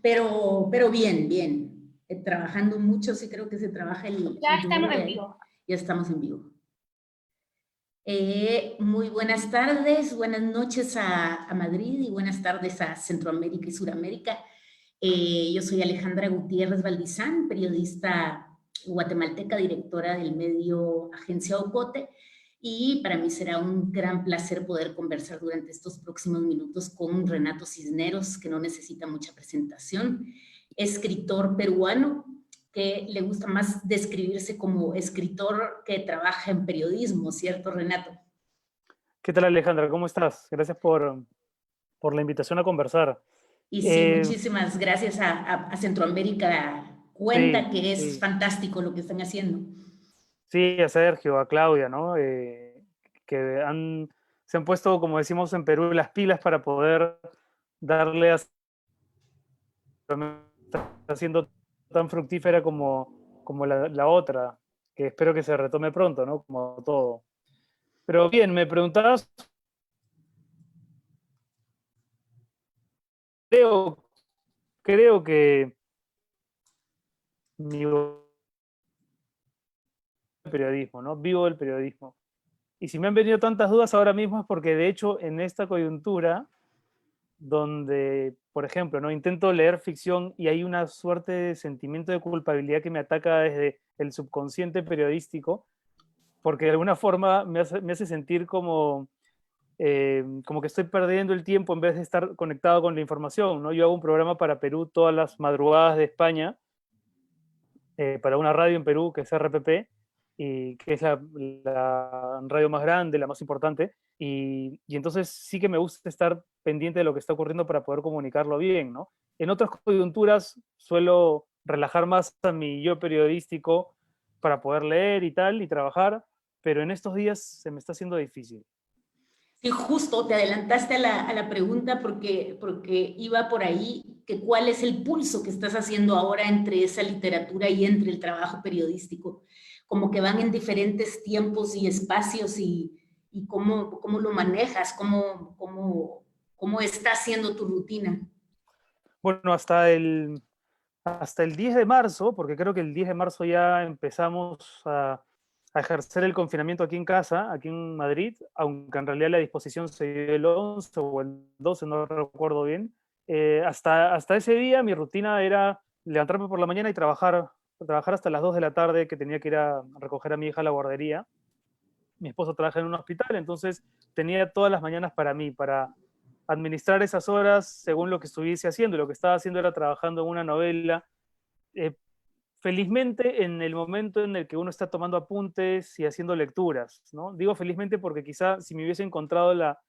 pero bien, bien. Trabajando mucho, sí creo que se trabaja Ya el estamos doble. en vivo. Ya estamos en vivo. Muy buenas tardes, buenas noches a Madrid y buenas tardes a Centroamérica y Suramérica. Yo soy Alejandra Gutiérrez Valdizán, periodista guatemalteca, directora del medio Agencia Ocote, y para mí será un gran placer poder conversar durante estos próximos minutos con Renato Cisneros, que no necesita mucha presentación, escritor peruano, que le gusta más describirse como escritor que trabaja en periodismo, ¿cierto, Renato? ¿Qué tal, Alejandra? ¿Cómo estás? Gracias por la invitación a conversar. Y sí, muchísimas gracias a Centroamérica. Cuenta Sí, que es sí. fantástico lo que están haciendo. Sí, a Sergio, a Claudia, ¿no? Que se han puesto, como decimos en Perú, las pilas para poder darle a... Está siendo tan fructífera como la otra, que espero que se retome pronto, ¿no? Como todo. Pero bien, me preguntabas, creo que mi periodismo, ¿no? Vivo el periodismo. Y si me han venido tantas dudas ahora mismo es porque de hecho en esta coyuntura donde, por ejemplo, ¿no? Intento leer ficción y hay una suerte de sentimiento de culpabilidad que me ataca desde el subconsciente periodístico, porque de alguna forma me hace sentir como que estoy perdiendo el tiempo en vez de estar conectado con la información, ¿no? Yo hago un programa para Perú todas las madrugadas de España, para una radio en Perú que es RPP, y que es la radio más grande, la más importante, y entonces sí que me gusta estar pendiente de lo que está ocurriendo para poder comunicarlo bien, ¿no? En otras coyunturas suelo relajar más a mi yo periodístico para poder leer y tal, y trabajar, pero en estos días se me está haciendo difícil. Sí, justo te adelantaste a la pregunta porque iba por ahí, que cuál es el pulso que estás haciendo ahora entre esa literatura y entre el trabajo periodístico, como que van en diferentes tiempos y espacios y cómo lo manejas, cómo está siendo tu rutina. Bueno, hasta el 10 de marzo, porque creo que el 10 de marzo ya empezamos a ejercer el confinamiento aquí en casa, aquí en Madrid, aunque en realidad la disposición se dio el 11 o el 12, no recuerdo bien. Hasta ese día mi rutina era levantarme por la mañana y trabajar hasta las 2 de la tarde, que tenía que ir a recoger a mi hija a la guardería. Mi esposo trabaja en un hospital, entonces tenía todas las mañanas para mí, para administrar esas horas según lo que estuviese haciendo. Lo que estaba haciendo era trabajando en una novela. Eh, Felizmente, en el momento en el que uno está tomando apuntes y haciendo lecturas, ¿no? Digo felizmente porque quizá si me hubiese encontrado la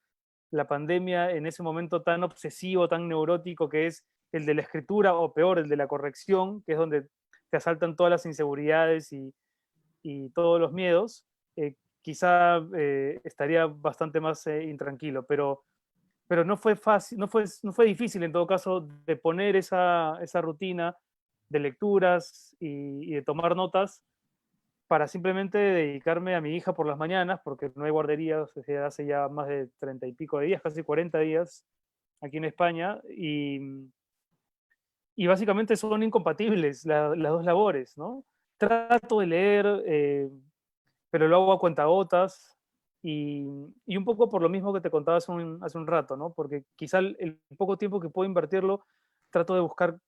pandemia en ese momento tan obsesivo, tan neurótico que es el de la escritura, o peor, el de la corrección, que es donde te asaltan todas las inseguridades y todos los miedos, quizá estaría bastante más intranquilo, pero no fue fácil, no fue difícil en todo caso de poner esa rutina de lecturas y de tomar notas para simplemente dedicarme a mi hija por las mañanas, porque no hay guardería desde hace ya más de 30 y pico de días, casi 40 días aquí en España, y básicamente son incompatibles las dos labores, ¿no? Trato de leer, pero lo hago a cuentagotas, y, y un poco por lo mismo que te contaba hace un rato, ¿no? Porque quizá el poco tiempo que puedo invertirlo, trato de buscar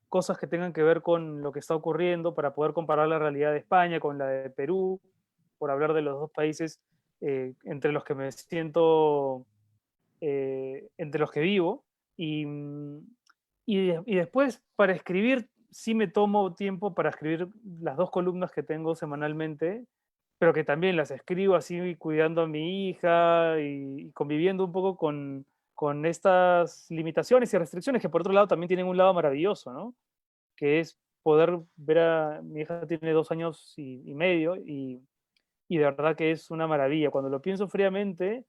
cosas que tengan que ver con lo que está ocurriendo para poder comparar la realidad de España con la de Perú, por hablar de los dos países entre los que me siento, entre los que vivo. Y, y después, para escribir, sí me tomo tiempo para escribir las dos columnas que tengo semanalmente, pero que también las escribo así cuidando a mi hija y conviviendo un poco con estas limitaciones y restricciones que por otro lado también tienen un lado maravilloso, ¿no? Que es poder ver a mi hija, tiene 2 años y medio, y de verdad que es una maravilla. Cuando lo pienso fríamente,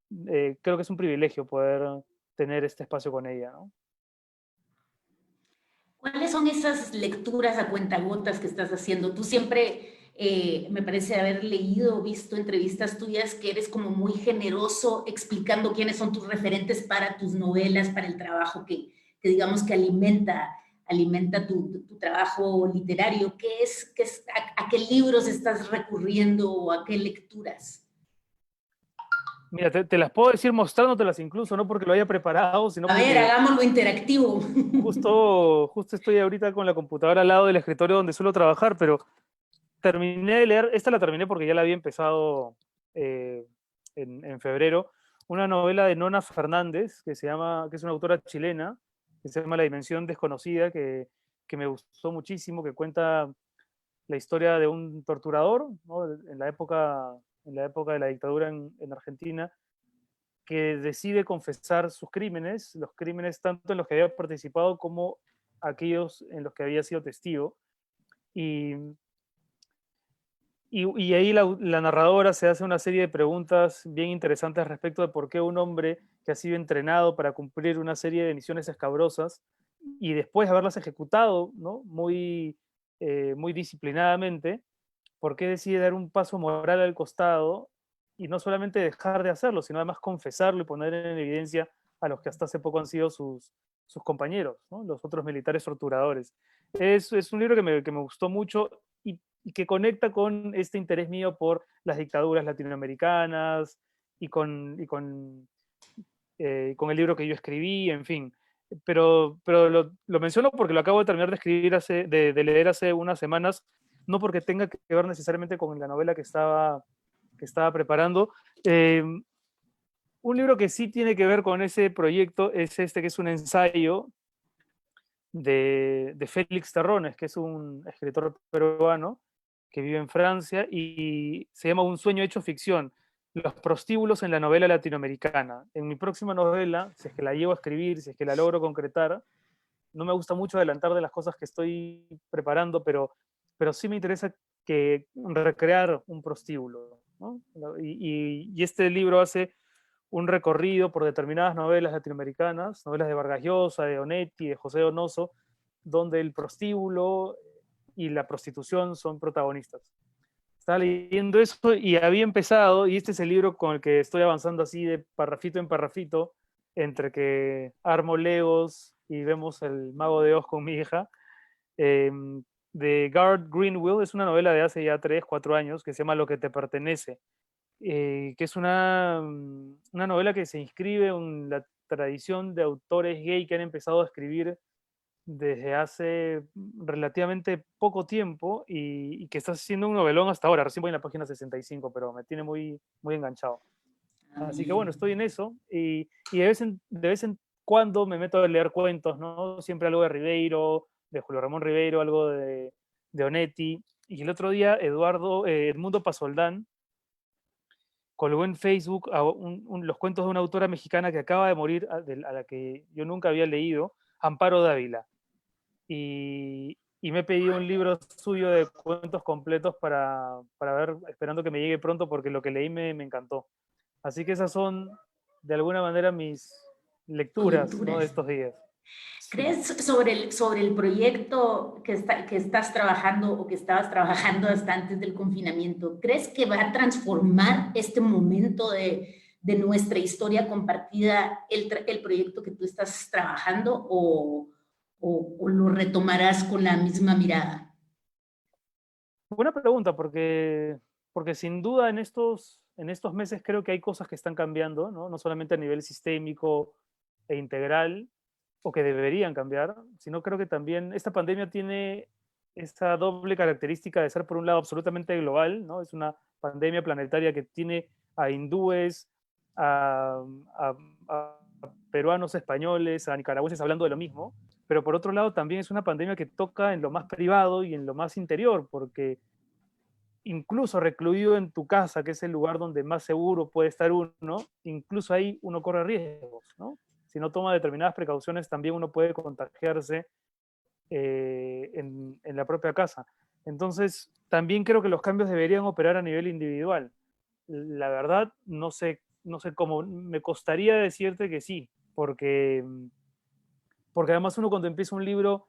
creo que es un privilegio poder tener este espacio con ella, ¿no? ¿Cuáles son esas lecturas a cuentagotas que estás haciendo? Tú siempre, me parece haber leído o visto entrevistas tuyas que eres como muy generoso explicando quiénes son tus referentes para tus novelas, para el trabajo que digamos que alimenta tu trabajo literario. ¿A qué libros estás recurriendo o a qué lecturas? Mira, te las puedo decir mostrándotelas incluso, no porque lo haya preparado, sino A ver, porque hagámoslo interactivo. justo estoy ahorita con la computadora al lado del escritorio donde suelo trabajar, pero terminé de leer, esta la terminé porque ya la había empezado eh, en febrero, una novela de Nona Fernández, que es una autora chilena, que se llama La Dimensión Desconocida, que me gustó muchísimo, que cuenta la historia de un torturador, ¿no? En la época de la dictadura en Argentina, que decide confesar sus crímenes, los crímenes tanto en los que había participado como aquellos en los que había sido testigo. Y, y ahí la narradora se hace una serie de preguntas bien interesantes respecto de por qué un hombre que ha sido entrenado para cumplir una serie de misiones escabrosas y después de haberlas ejecutado, ¿no? Muy disciplinadamente, por qué decide dar un paso moral al costado y no solamente dejar de hacerlo, sino además confesarlo y poner en evidencia a los que hasta hace poco han sido sus compañeros, ¿no? Los otros militares torturadores. Es un libro que me gustó mucho y que conecta con este interés mío por las dictaduras latinoamericanas y con el libro que yo escribí, en fin. Pero lo menciono porque lo acabo de terminar de escribir, de leer hace unas semanas, no porque tenga que ver necesariamente con la novela que estaba preparando. Un libro que sí tiene que ver con ese proyecto es este, que es un ensayo de Félix Terrones, que es un escritor peruano que vive en Francia y se llama Un sueño hecho ficción, los prostíbulos en la novela latinoamericana. En mi próxima novela, si es que la llevo a escribir, si es que la logro concretar, no me gusta mucho adelantar de las cosas que estoy preparando, pero sí me interesa recrear un prostíbulo, ¿no? Y este libro hace un recorrido por determinadas novelas latinoamericanas, novelas de Vargas Llosa, de Onetti, de José Donoso, donde el prostíbulo y la prostitución son protagonistas. Estaba leyendo eso y había empezado, y este es el libro con el que estoy avanzando así de parrafito en parrafito, entre que armo legos y vemos El Mago de Oz con mi hija, eh, de Garth Greenwell. Es una novela de hace ya 3, 4 años que se llama Lo que te pertenece, que es una novela que se inscribe en la tradición de autores gay que han empezado a escribir desde hace relativamente poco tiempo y que está haciendo un novelón hasta ahora. Recién voy en la página 65, pero me tiene muy enganchado. Ah, Así que bueno, bien. estoy en eso y de vez en cuando me meto a leer cuentos, ¿no? Siempre algo de Ribeiro, de Julio Ramón Ribeiro, algo de Onetti. Y el otro día Edmundo Pasoldán colgó en Facebook los cuentos de una autora mexicana que acaba de morir, a la que yo nunca había leído, Amparo Dávila. Y me he pedido un libro suyo de cuentos completos para ver, esperando que me llegue pronto, porque lo que leí me encantó. Así que esas son, de alguna manera, mis Tus lecturas, ¿no? De lecturas. estos días. Sí. ¿Crees sobre el proyecto que estás trabajando o que estabas trabajando hasta antes del confinamiento? ¿Crees que va a transformar este momento de nuestra historia compartida el proyecto que tú estás trabajando o lo retomarás con la misma mirada? Buena pregunta, porque sin duda en estos meses creo que hay cosas que están cambiando, ¿no? No solamente a nivel sistémico e integral, o que deberían cambiar, sino creo que también esta pandemia tiene esta doble característica de ser, por un lado, absolutamente global, ¿no? Es una pandemia planetaria que tiene a hindúes, a, a, a peruanos, españoles, a nicaragüenses hablando de lo mismo, pero por otro lado también es una pandemia que toca en lo más privado y en lo más interior, porque incluso recluido en tu casa, que es el lugar donde más seguro puede estar uno, incluso ahí uno corre riesgos, ¿no? Si no toma determinadas precauciones, también uno puede contagiarse en la propia casa. Entonces, también creo que los cambios deberían operar a nivel individual. La verdad, no sé cómo, me costaría decirte que sí, porque además uno cuando empieza un libro,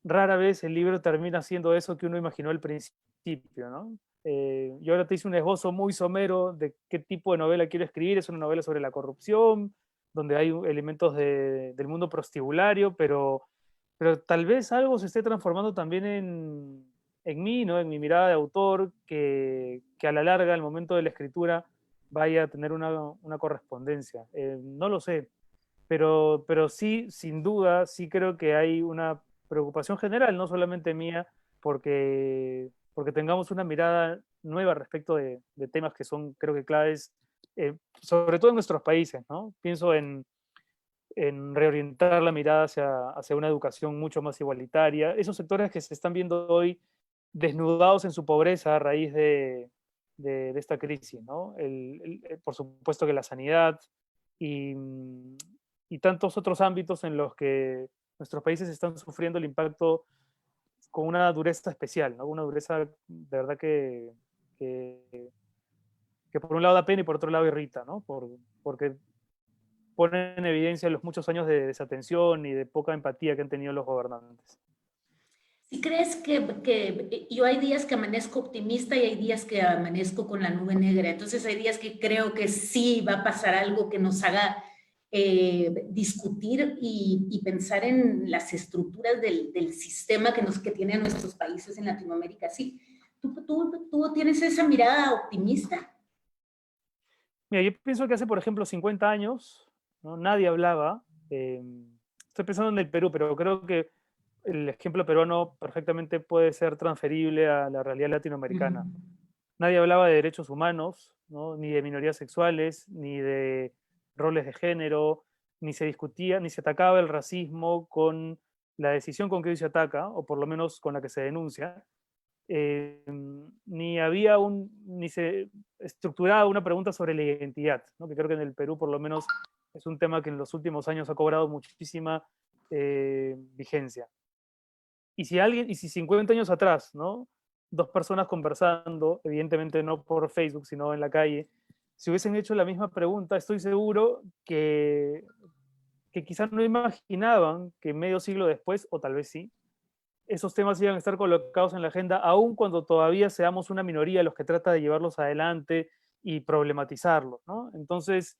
rara vez el libro termina siendo eso que uno imaginó al principio, ¿no? Yo ahora te hice un esbozo muy somero de qué tipo de novela quiero escribir. Es una novela sobre la corrupción, donde hay elementos del mundo prostibulario, pero tal vez algo se esté transformando también en mí, ¿no? En mi mirada de autor, que a la larga, al momento de la escritura, vaya a tener una correspondencia. No lo sé, pero sí, sin duda, sí creo que hay una preocupación general, no solamente mía, porque tengamos una mirada nueva respecto de temas que son, creo que claves, sobre todo en nuestros países, ¿no? Pienso en reorientar la mirada hacia una educación mucho más igualitaria. Esos sectores que se están viendo hoy desnudados en su pobreza a raíz de esta crisis, ¿no? Por supuesto que la sanidad y, y tantos otros ámbitos en los que nuestros países están sufriendo el impacto con una dureza especial, ¿no? Una dureza de verdad que, que por un lado da pena y por otro lado irrita, ¿no? Porque pone en evidencia los muchos años de desatención y de poca empatía que han tenido los gobernantes. ¿Sí crees que yo hay días que amanezco optimista y hay días que amanezco con la nube negra? Entonces hay días que creo que sí va a pasar algo que nos haga discutir y pensar en las estructuras del sistema que tienen nuestros países en Latinoamérica. Sí, ¿tú tienes esa mirada optimista? Mira, yo pienso que hace, por ejemplo, 50 años, ¿no? Nadie hablaba, estoy pensando en el Perú, pero creo que el ejemplo peruano perfectamente puede ser transferible a la realidad latinoamericana. Nadie hablaba de derechos humanos, ¿no? Ni de minorías sexuales, ni de roles de género, ni se discutía, ni se atacaba el racismo con la decisión con que hoy se ataca, o por lo menos con la que se denuncia. eh, ni se estructuraba una pregunta sobre la identidad, ¿no? Que creo que en el Perú por lo menos es un tema que en los últimos años ha cobrado muchísima vigencia. Y si 50 años atrás, ¿no? Dos personas conversando, evidentemente no por Facebook, sino en la calle, si hubiesen hecho la misma pregunta, estoy seguro que quizás no imaginaban que medio siglo después, o tal vez sí, esos temas iban a estar colocados en la agenda, aun cuando todavía seamos una minoría los que trata de llevarlos adelante y problematizarlos, ¿no? Entonces,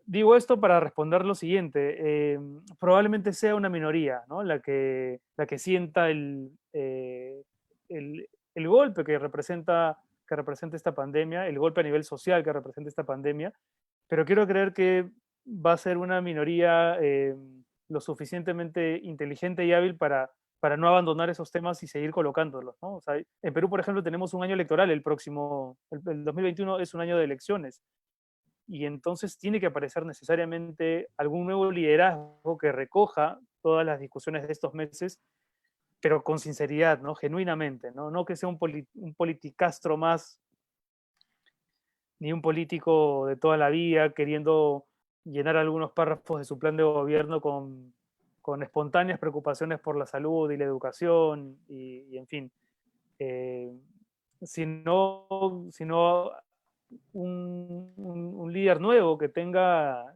digo esto para responder lo siguiente. Probablemente sea una minoría, ¿no? La que sienta el golpe que representa esta pandemia, el golpe a nivel social que representa esta pandemia, pero quiero creer que va a ser una minoría lo suficientemente inteligente y hábil para no abandonar esos temas y seguir colocándolos, ¿no? O sea, en Perú, por ejemplo, tenemos un año electoral, el 2021 es un año de elecciones, y entonces tiene que aparecer necesariamente algún nuevo liderazgo que recoja todas las discusiones de estos meses, pero con sinceridad, ¿no? Genuinamente, ¿no? No que sea un politicastro más, ni un político de toda la vida queriendo llenar algunos párrafos de su plan de gobierno con espontáneas preocupaciones por la salud y la educación y en fin, eh, sino un líder nuevo que tenga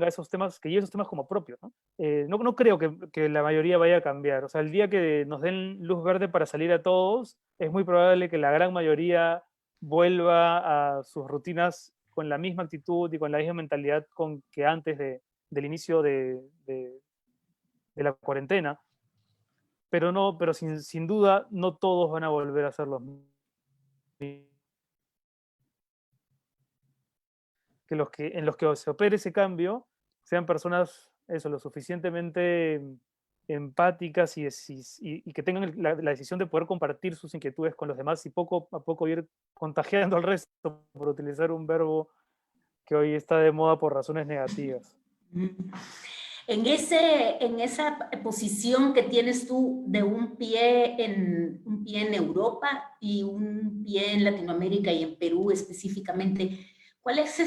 esos temas, que lleve esos temas como propios, ¿no? No creo que la mayoría vaya a cambiar. O sea, el día que nos den luz verde para salir a todos, es muy probable que la gran mayoría vuelva a sus rutinas con la misma actitud y con la misma mentalidad con que antes del inicio de la cuarentena. Pero sin duda, no todos van a volver a ser los mismos. En los que se opere ese cambio sean personas, eso, lo suficientemente empáticas y que tengan la decisión de poder compartir sus inquietudes con los demás y poco a poco ir contagiando al resto, por utilizar un verbo que hoy está de moda por razones negativas. En esa posición que tienes tú de un pie en Europa y un pie en Latinoamérica y en Perú específicamente, ¿cuál es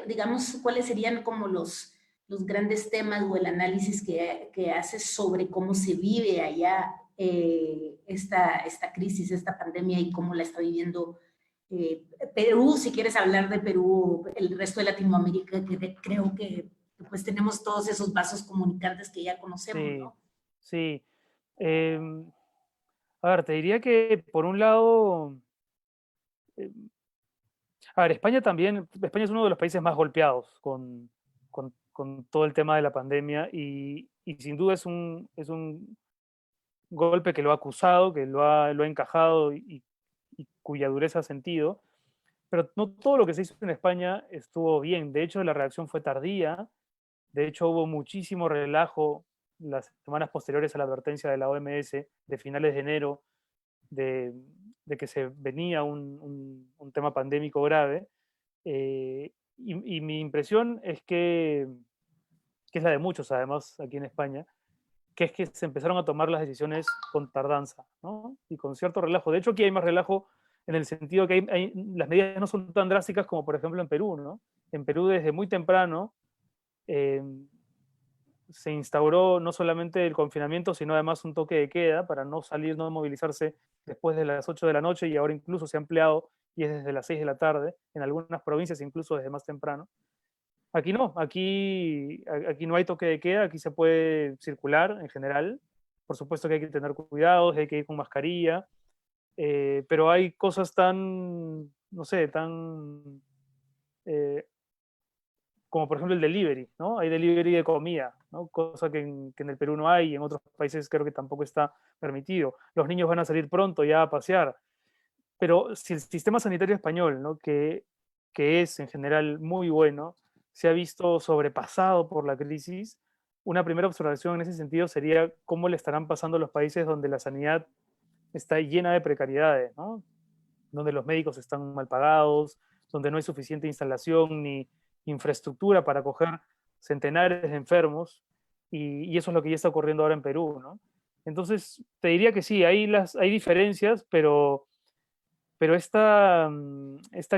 digamos, cuáles serían como los grandes temas o el análisis que haces sobre cómo se vive allá esta crisis, esta pandemia y cómo la está viviendo Perú, si quieres hablar de Perú, el resto de Latinoamérica, que creo que pues tenemos todos esos vasos comunicantes que ya conocemos, Sí, ¿no? sí. Eh, a ver, te diría que por un lado, eh, a ver, España es uno de los países más golpeados con con todo el tema de la pandemia y sin duda es un golpe que lo ha acusado, que lo ha encajado y cuya dureza ha sentido, pero no todo lo que se hizo en España estuvo bien. De hecho, la reacción fue tardía. De hecho, hubo muchísimo relajo las semanas posteriores a la advertencia de la OMS de finales de enero de, de que se venía un tema pandémico grave. Y mi impresión es que es la de muchos, además, aquí en España, que es que se empezaron a tomar las decisiones con tardanza, ¿no? Y con cierto relajo. De hecho, aquí hay más relajo en el sentido que las medidas no son tan drásticas como, por ejemplo, en Perú, ¿no? En Perú, desde muy temprano, eh, se instauró no solamente el confinamiento, sino además un toque de queda para no salir, no movilizarse después de las 8 de la noche, y ahora incluso se ha ampliado y es desde las 6 de la tarde, en algunas provincias incluso desde más temprano. Aquí no, aquí no hay toque de queda, aquí se puede circular en general. Por supuesto que hay que tener cuidados, hay que ir con mascarilla, pero hay cosas tan, no sé, tan eh, como por ejemplo el delivery, ¿no? Hay delivery de comida, ¿no? Cosa que en el Perú no hay y en otros países creo que tampoco está permitido. Los niños van a salir pronto ya a pasear, pero si el sistema sanitario español, ¿no? Que es en general muy bueno, se ha visto sobrepasado por la crisis, una primera observación en ese sentido sería cómo le estarán pasando a los países donde la sanidad está llena de precariedades, ¿no? Donde los médicos están mal pagados, donde no hay suficiente instalación ni infraestructura para acoger centenares de enfermos, y eso es lo que ya está ocurriendo ahora en Perú, ¿no? Entonces, te diría que sí, hay diferencias, pero esta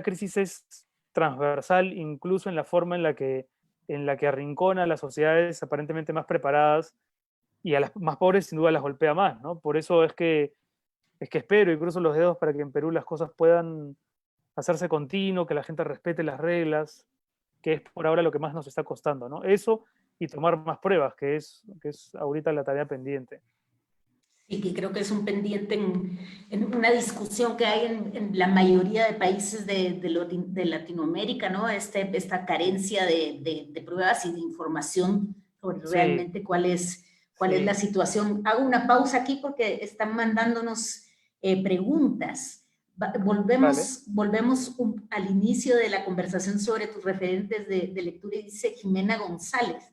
crisis es transversal incluso en la forma en la que arrincona a las sociedades aparentemente más preparadas y a las más pobres sin duda las golpea más, ¿no? Por eso es que espero y cruzo los dedos para que en Perú las cosas puedan hacerse continuo, que la gente respete las reglas, que es por ahora lo que más nos está costando, ¿no? Eso y tomar más pruebas, que es ahorita la tarea pendiente. Y que creo que es un pendiente en una discusión que hay en la mayoría de países de Latinoamérica, ¿no? Esta carencia de pruebas y de información sobre Sí, realmente cuál es la sí, situación. Hago una pausa aquí porque están mandándonos preguntas. vale. Volvemos al inicio de la conversación sobre tus referentes de lectura y dice Jimena González.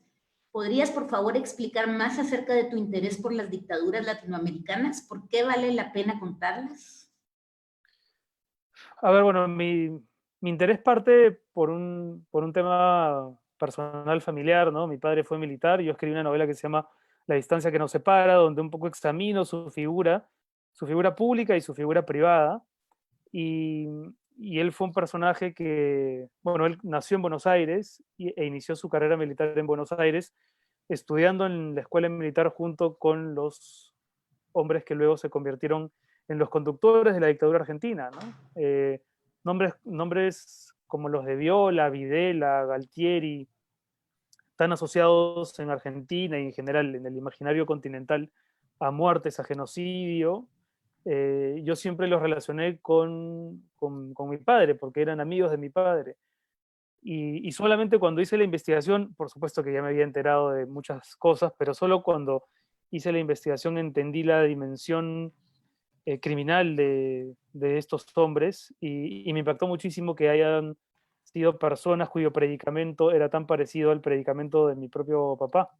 ¿Podrías, por favor, explicar más acerca de tu interés por las dictaduras latinoamericanas? ¿Por qué vale la pena contarlas? A ver, bueno, mi interés parte por un tema personal familiar, ¿no? Mi padre fue militar, y yo escribí una novela que se llama La distancia que nos separa, donde un poco examino su figura pública y su figura privada. Y, y él fue un personaje que, bueno, él nació en Buenos Aires e inició su carrera militar en Buenos Aires, estudiando en la escuela militar junto con los hombres que luego se convirtieron en los conductores de la dictadura argentina, ¿no? Nombres como los de Viola, Videla, Galtieri, tan asociados en Argentina y en general en el imaginario continental a muertes, a genocidio. Yo siempre los relacioné con mi padre, porque eran amigos de mi padre. Y solamente cuando hice la investigación, por supuesto que ya me había enterado de muchas cosas, pero solo cuando hice la investigación entendí la dimensión criminal de estos hombres, y me impactó muchísimo que hayan sido personas cuyo predicamento era tan parecido al predicamento de mi propio papá.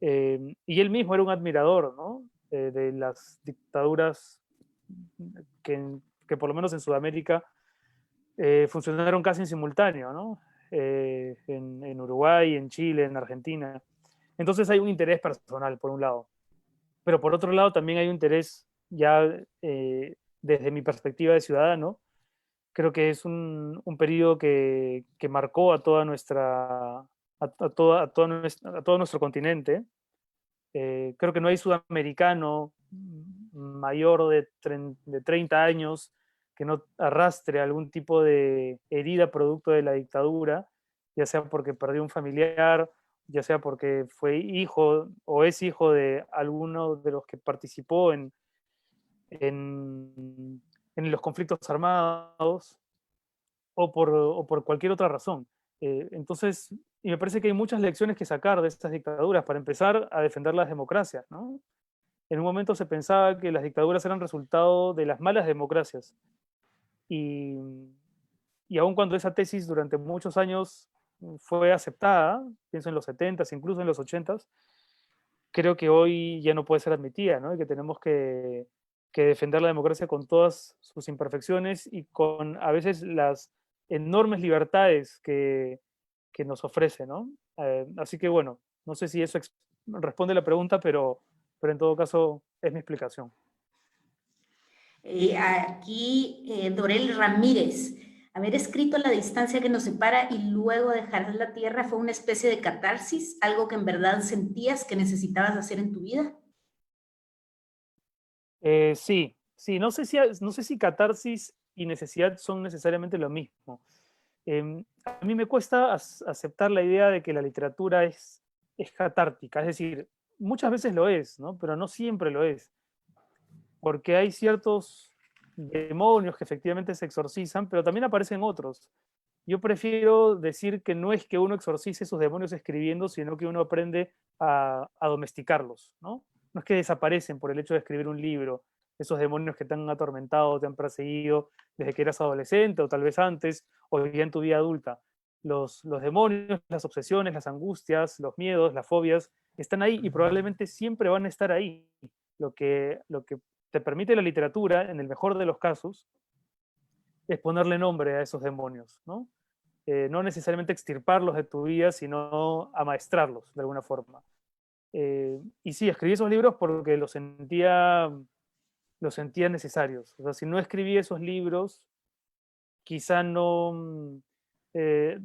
Y él mismo era un admirador, ¿no? De las dictaduras que por lo menos en Sudamérica funcionaron casi en simultáneo, ¿no? En Uruguay, en Chile, en Argentina. Entonces hay un interés personal, por un lado, pero por otro lado también hay un interés ya desde mi perspectiva de ciudadano. Creo que es un periodo que marcó a toda nuestra, a todo nuestro continente. Creo que no hay sudamericano mayor de 30 años que no arrastre algún tipo de herida producto de la dictadura, ya sea porque perdió un familiar, ya sea porque fue hijo o es hijo de alguno de los que participó en los conflictos armados, o por cualquier otra razón. Entonces, Y me parece que hay muchas lecciones que sacar de estas dictaduras. Para empezar, a defender las democracias, ¿no? En un momento se pensaba que las dictaduras eran resultado de las malas democracias. Y, y aun cuando esa tesis durante muchos años fue aceptada, pienso en los 70s, incluso en los 80s, creo que hoy ya no puede ser admitida, ¿no? Y que tenemos que defender la democracia con todas sus imperfecciones y con a veces las enormes libertades que nos ofrece, ¿no? Así que bueno, no sé si eso responde la pregunta, pero en todo caso es mi explicación. Aquí, Dorel Ramírez, haber escrito La distancia que nos separa y luego dejar la tierra fue una especie de catarsis, algo que en verdad sentías que necesitabas hacer en tu vida. Sí, sí, no sé si catarsis y necesidad son necesariamente lo mismo. A mí me cuesta aceptar la idea de que la literatura es catártica, es decir, muchas veces lo es, ¿no? Pero no siempre lo es, porque hay ciertos demonios que efectivamente se exorcizan, pero también aparecen otros. Yo prefiero decir que no es que uno exorcice sus demonios escribiendo, sino que uno aprende a domesticarlos, ¿no? No es que desaparecen por el hecho de escribir un libro, esos demonios que te han atormentado, te han perseguido desde que eras adolescente o tal vez antes, o ya en tu vida adulta. Los demonios, las obsesiones, las angustias, los miedos, las fobias, están ahí y probablemente siempre van a estar ahí. Lo que te permite la literatura, en el mejor de los casos, es ponerle nombre a esos demonios, ¿no? No necesariamente extirparlos de tu vida, sino amaestrarlos de alguna forma. Y sí, escribí esos libros porque los sentía necesarios. O sea, si no escribí esos libros, quizá eh,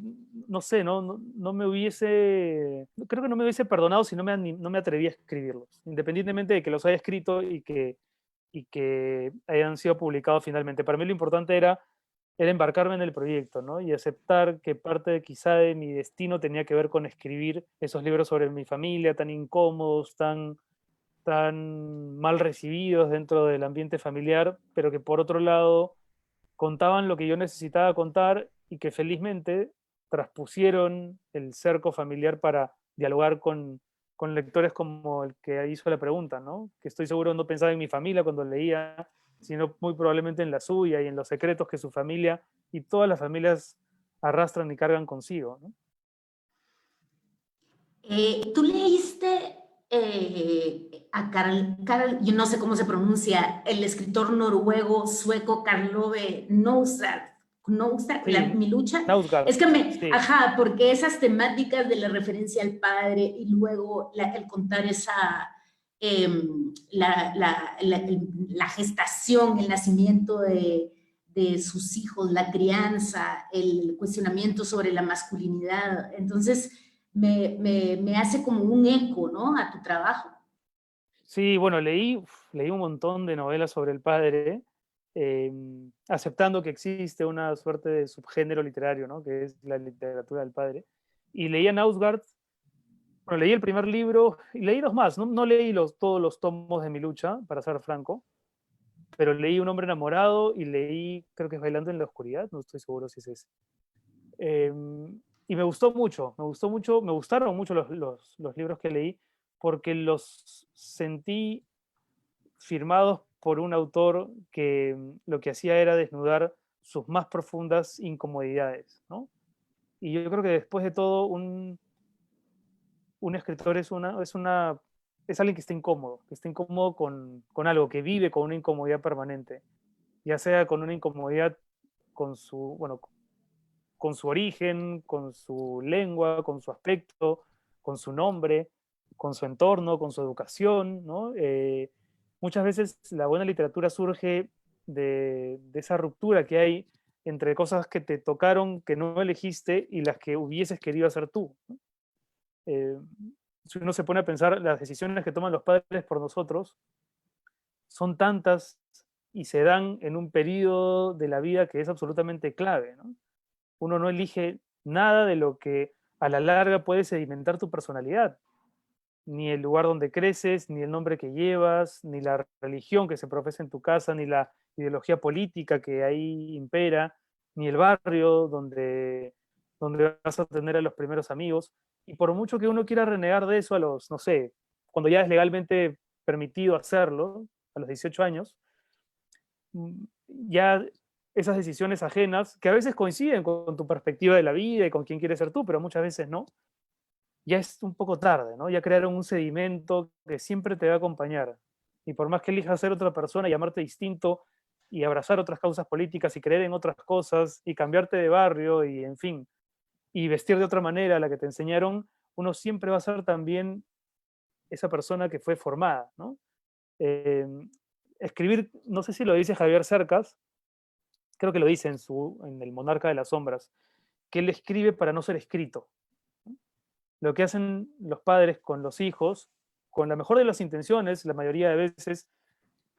no sé, no me hubiese, creo que no me hubiese perdonado si no me atreví a escribirlos, independientemente de que los haya escrito y que hayan sido publicados finalmente. Para mí lo importante era embarcarme en el proyecto, ¿no? Y aceptar que parte quizá de mi destino tenía que ver con escribir esos libros sobre mi familia, tan incómodos, tan mal recibidos dentro del ambiente familiar, pero que por otro lado contaban lo que yo necesitaba contar y que felizmente traspusieron el cerco familiar para dialogar con lectores como el que hizo la pregunta, ¿no? Que estoy seguro no pensaba en mi familia cuando leía, sino muy probablemente en la suya y en los secretos que su familia y todas las familias arrastran y cargan consigo, ¿no? ¿Tú leíste a yo no sé cómo se pronuncia, el escritor noruego, sueco, Karl Ove Knausgaard, Sí, Mi lucha? Nausgard, Es que sí, ajá, porque esas temáticas de la referencia al padre y luego el contar esa, la gestación, el nacimiento de sus hijos, la crianza, el cuestionamiento sobre la masculinidad. Entonces, me hace como un eco, ¿no? A tu trabajo. sí, bueno, leí un montón de novelas sobre el padre, eh, aceptando que existe una suerte de subgénero literario, ¿no? Que es la literatura del padre. Y leí a Nausgard, bueno, leí el primer libro y leí dos más, no leí todos los tomos de Mi lucha, para ser franco, pero leí Un hombre enamorado y leí, creo que es Bailando en la oscuridad, no estoy seguro si es ese. Eh, y me gustó mucho, me gustaron mucho los libros que leí porque los sentí firmados por un autor que lo que hacía era desnudar sus más profundas incomodidades, ¿no? Y yo creo que después de todo, un escritor es alguien que está incómodo con algo, que vive con una incomodidad permanente, ya sea con una incomodidad bueno, con su origen, con su lengua, con su aspecto, con su nombre, con su entorno, con su educación, ¿no? Muchas veces la buena literatura surge de esa ruptura que hay entre cosas que te tocaron, que no elegiste, y las que hubieses querido hacer tú, ¿no? Eh, si uno se pone a pensar, las decisiones que toman los padres por nosotros son tantas y se dan en un periodo de la vida que es absolutamente clave, ¿no? Uno no elige nada de lo que a la larga puede sedimentar tu personalidad, ni el lugar donde creces, ni el nombre que llevas, ni la religión que se profesa en tu casa, ni la ideología política que ahí impera, ni el barrio donde vas a tener a los primeros amigos, y por mucho que uno quiera renegar de eso a los, no sé, cuando ya es legalmente permitido hacerlo, a los 18 años, ya esas decisiones ajenas, que a veces coinciden con tu perspectiva de la vida y con quién quieres ser tú, pero muchas veces no, ya es un poco tarde, ¿no? Ya crearon un sedimento que siempre te va a acompañar. Y por más que elijas ser otra persona, llamarte distinto y abrazar otras causas políticas y creer en otras cosas y cambiarte de barrio y, en fin, y vestir de otra manera a la que te enseñaron, uno siempre va a ser también esa persona que fue formada, ¿no? Eh, escribir, no sé si lo dice Javier Cercas, creo que lo dice en El Monarca de las Sombras, que él escribe para no ser escrito. Lo que hacen los padres con los hijos, con la mejor de las intenciones, la mayoría de veces,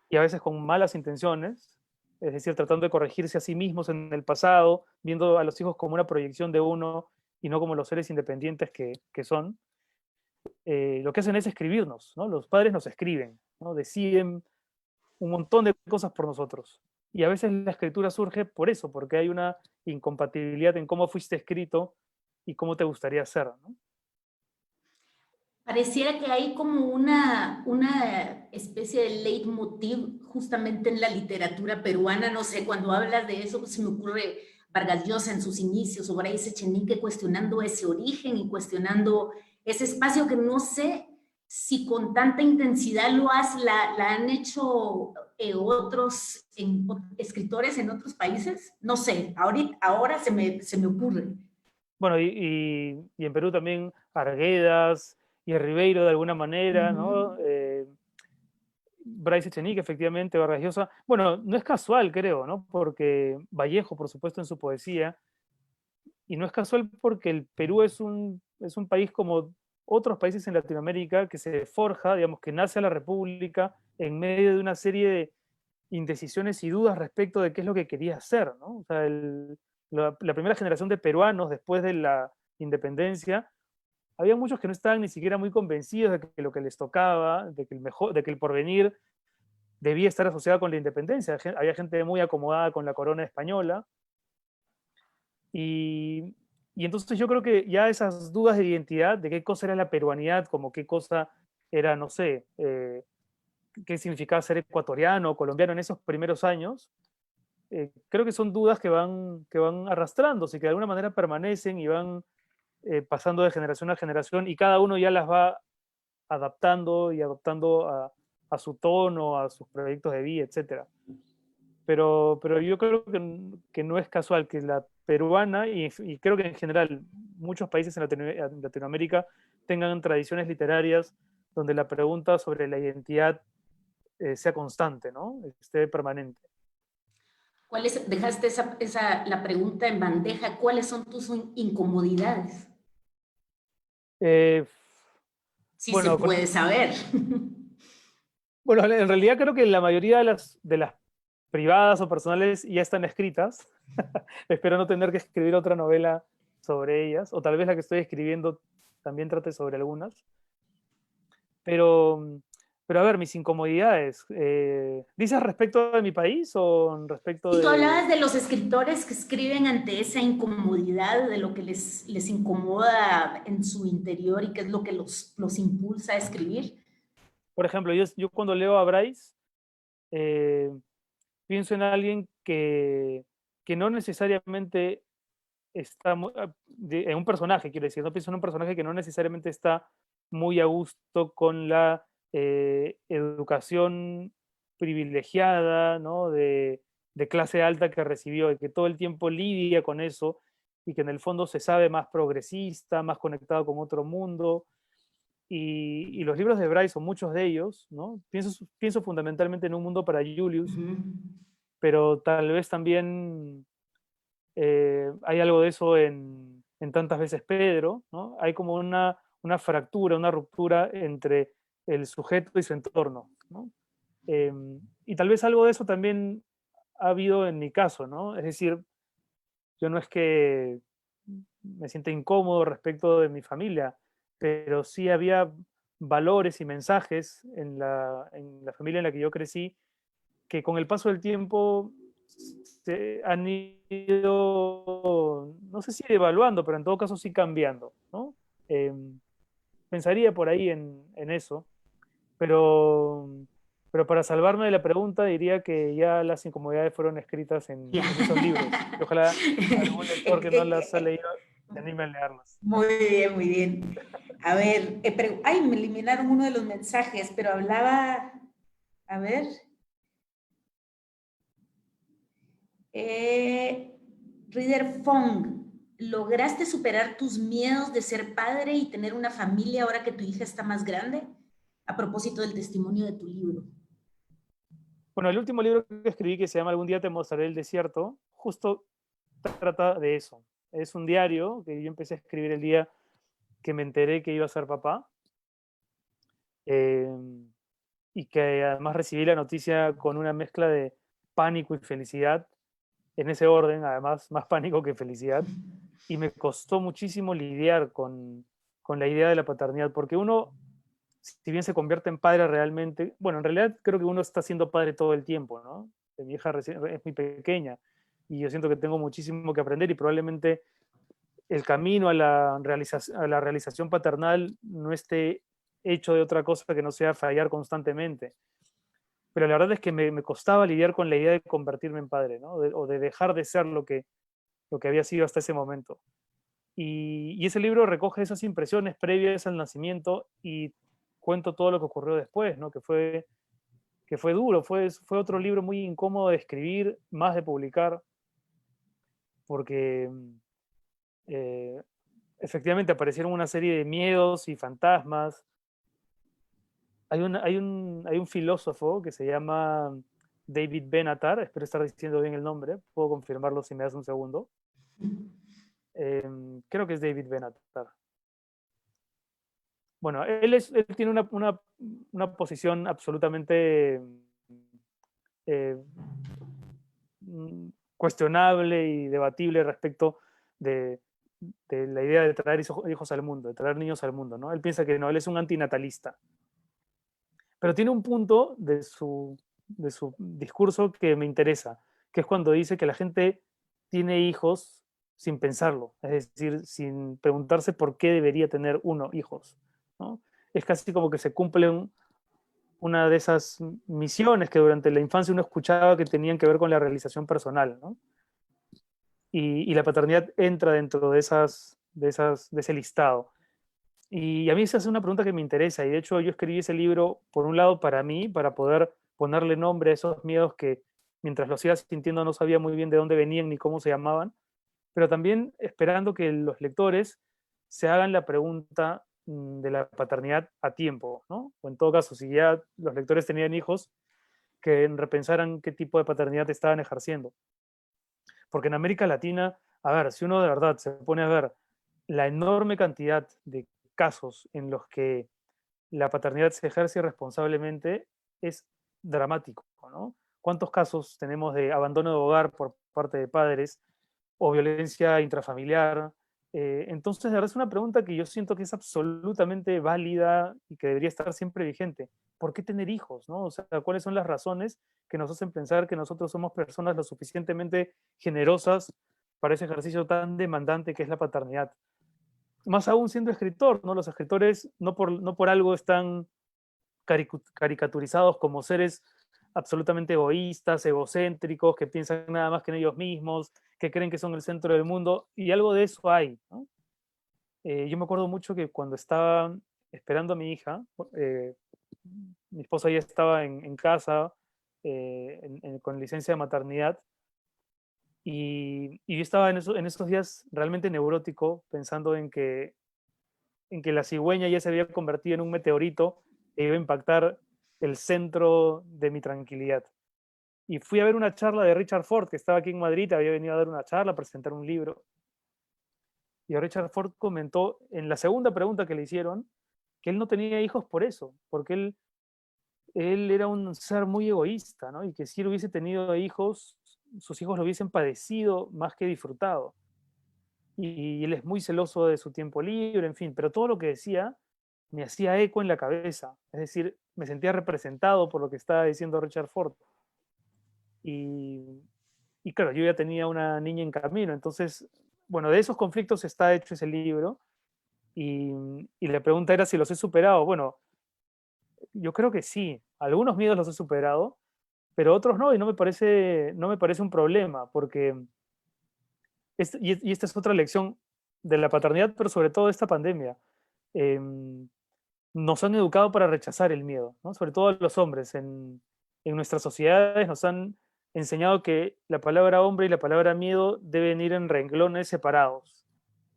y a veces con malas intenciones, es decir, tratando de corregirse a sí mismos en el pasado, viendo a los hijos como una proyección de uno y no como los seres independientes que son, lo que hacen es escribirnos, ¿no? Los padres nos escriben, ¿no? Deciden un montón de cosas por nosotros. Y a veces la escritura surge por eso, porque hay una incompatibilidad en cómo fuiste escrito y cómo te gustaría ser, ¿no? Pareciera que hay como una especie de leitmotiv justamente en la literatura peruana, no sé, cuando hablas de eso, pues se me ocurre Vargas Llosa en sus inicios, o Bryce Echenique cuestionando ese origen y cuestionando ese espacio que no sé si con tanta intensidad la han hecho otros escritores en otros países, no sé, ahora se me ocurre. Bueno, y en Perú también Arguedas y Ribeiro de alguna Uh manera, ¿no? -huh. Bryce Echenique, efectivamente, Vargas Llosa. Bueno, no es casual, creo, ¿no? Porque Vallejo, por supuesto, en su poesía, y no es casual porque el Perú es un país como otros países en Latinoamérica que se forja, digamos, que nace a la República en medio de una serie de indecisiones y dudas respecto de qué es lo que quería hacer, ¿no? O sea, la primera generación de peruanos después de la independencia, había muchos que no estaban ni siquiera muy convencidos de que lo que les tocaba, de que el porvenir debía estar asociado con la independencia. Había gente muy acomodada con la corona española. Y, y entonces yo creo que ya esas dudas de identidad, de qué cosa era la peruanidad, como qué cosa era, no sé, qué significaba ser ecuatoriano o colombiano en esos primeros años, creo que son dudas que van arrastrándose, que de alguna manera permanecen y van pasando de generación a generación y cada uno ya las va adaptando y adoptando a su tono, a sus proyectos de vida, etcétera. Pero yo creo que no es casual que la peruana, y creo que en general muchos países en Latinoamérica tengan tradiciones literarias donde la pregunta sobre la identidad sea constante, ¿no? Esté permanente. Dejaste la pregunta en bandeja, ¿cuáles son tus incomodidades? Eh, Si se bueno, puede saber. bueno, en realidad creo que la mayoría de las privadas o personales ya están escritas. Espero no tener que escribir otra novela sobre ellas, o tal vez la que estoy escribiendo también trate sobre algunas. Pero, pero a ver, mis incomodidades. ¿Dices respecto de mi país o respecto Y tú de...? hablabas de los escritores que escriben ante esa incomodidad, de lo que les incomoda en su interior y qué es lo que los impulsa a escribir. Por ejemplo, yo cuando leo a Bryce, eh, pienso en alguien que no necesariamente está, en un personaje, quiero decir, no pienso en un personaje que no necesariamente está muy a gusto con la educación privilegiada, ¿no? De clase alta que recibió y que todo el tiempo lidia con eso y que en el fondo se sabe más progresista, más conectado con otro mundo. Y los libros de Bryce, o muchos de ellos, ¿no? Pienso fundamentalmente en Un Mundo para Uh Julius, -huh. pero tal vez también hay algo de eso en Tantas veces Pedro, ¿no? Hay como una fractura, una ruptura entre el sujeto y su entorno, ¿no? Eh, y tal vez algo de eso también ha habido en mi caso, ¿no? Es decir, yo no es que me sienta incómodo respecto de mi familia, pero sí había valores y mensajes en la familia en la que yo crecí que con el paso del tiempo se han ido, no sé si evaluando, pero en todo caso sí cambiando, ¿no? Pensaría por ahí en eso, pero, pero para salvarme de la pregunta diría que ya las incomodidades fueron escritas Ya. en esos libros. Y ojalá algún lector que no las ha leído se anime a leerlas. Muy bien, muy bien. A ver, ay, me eliminaron uno de los mensajes, pero hablaba, a ver, Reader Fong, ¿lograste superar tus miedos de ser padre y tener una familia ahora que tu hija está más grande? A propósito del testimonio de tu libro. Bueno, el último libro que escribí, que se llama Algún día te mostraré el desierto, justo trata de eso. Es un diario que yo empecé a escribir el día que me enteré que iba a ser papá, eh, y que además recibí la noticia con una mezcla de pánico y felicidad, en ese orden, además más pánico que felicidad, y me costó muchísimo lidiar con la idea de la paternidad, porque uno, si bien se convierte en padre realmente, bueno, en realidad creo que uno está siendo padre todo el tiempo, ¿no? Mi hija es muy pequeña y yo siento que tengo muchísimo que aprender y probablemente el camino a la realización paternal no esté hecho de otra cosa que no sea fallar constantemente. Pero la verdad es que me costaba lidiar con la idea de convertirme en padre, ¿no? O de dejar de ser lo que había sido hasta ese momento. Y ese libro recoge esas impresiones previas al nacimiento y cuento todo lo que ocurrió después, ¿no? Que fue duro, fue otro libro muy incómodo de escribir, más de publicar, porque eh, efectivamente aparecieron una serie de miedos y fantasmas. Hay un filósofo que se llama David Benatar, espero estar diciendo bien el nombre, puedo confirmarlo si me das un segundo. Creo que es David Benatar. Bueno, él tiene una posición absolutamente eh, cuestionable y debatible respecto de, de, la idea de traer hijos al mundo, de traer niños al mundo, ¿no? Él piensa que no, él es un antinatalista. Pero tiene un punto de su discurso que me interesa, que es cuando dice que la gente tiene hijos sin pensarlo, es decir, sin preguntarse por qué debería tener uno hijos, ¿no? Es casi como que se cumple una de esas misiones que durante la infancia uno escuchaba que tenían que ver con la realización personal, ¿no? Y la paternidad entra dentro de ese listado. Y a mí esa es una pregunta que me interesa, y de hecho yo escribí ese libro, por un lado, para mí, para poder ponerle nombre a esos miedos que mientras los iba sintiendo no sabía muy bien de dónde venían ni cómo se llamaban, pero también esperando que los lectores se hagan la pregunta de la paternidad a tiempo, ¿no? O en todo caso, si ya los lectores tenían hijos, que repensaran qué tipo de paternidad estaban ejerciendo. Porque en América Latina, a ver, si uno de verdad se pone a ver la enorme cantidad de casos en los que la paternidad se ejerce irresponsablemente, es dramático, ¿no? ¿Cuántos casos tenemos de abandono de hogar por parte de padres o violencia intrafamiliar? Entonces, de verdad es una pregunta que yo siento que es absolutamente válida y que debería estar siempre vigente. ¿Por qué tener hijos? ¿No? O sea, ¿cuáles son las razones que nos hacen pensar que nosotros somos personas lo suficientemente generosas para ese ejercicio tan demandante que es la paternidad? Más aún siendo escritor, ¿no? Los escritores no por algo están caricaturizados como seres absolutamente egoístas, egocéntricos, que piensan nada más que en ellos mismos, que creen que son el centro del mundo, y algo de eso hay, ¿no? Yo me acuerdo mucho que cuando estaba esperando a mi hija, mi esposa ya estaba en casa con licencia de maternidad, y yo estaba en esos días realmente neurótico, pensando en que la cigüeña ya se había convertido en un meteorito e iba a impactar el centro de mi tranquilidad. Y fui a ver una charla de Richard Ford, que estaba aquí en Madrid, había venido a dar una charla, a presentar un libro. Y Richard Ford comentó en la segunda pregunta que le hicieron que él no tenía hijos por eso, porque él era un ser muy egoísta, ¿no? Y que si él hubiese tenido hijos, sus hijos lo hubiesen padecido más que disfrutado. Y él es muy celoso de su tiempo libre, en fin, pero todo lo que decía me hacía eco en la cabeza, es decir, me sentía representado por lo que estaba diciendo Richard Ford. Y, y claro, yo ya tenía una niña en camino, entonces, bueno, de esos conflictos está hecho ese libro, y, y la pregunta era si los he superado. Bueno, yo creo que sí, algunos miedos los he superado, pero otros no, y no me parece un problema, porque, y esta es otra lección de la paternidad, pero sobre todo de esta pandemia. em, Nos han educado para rechazar el miedo, ¿no? Sobre todo los hombres. En nuestras sociedades nos han enseñado que la palabra hombre y la palabra miedo deben ir en renglones separados,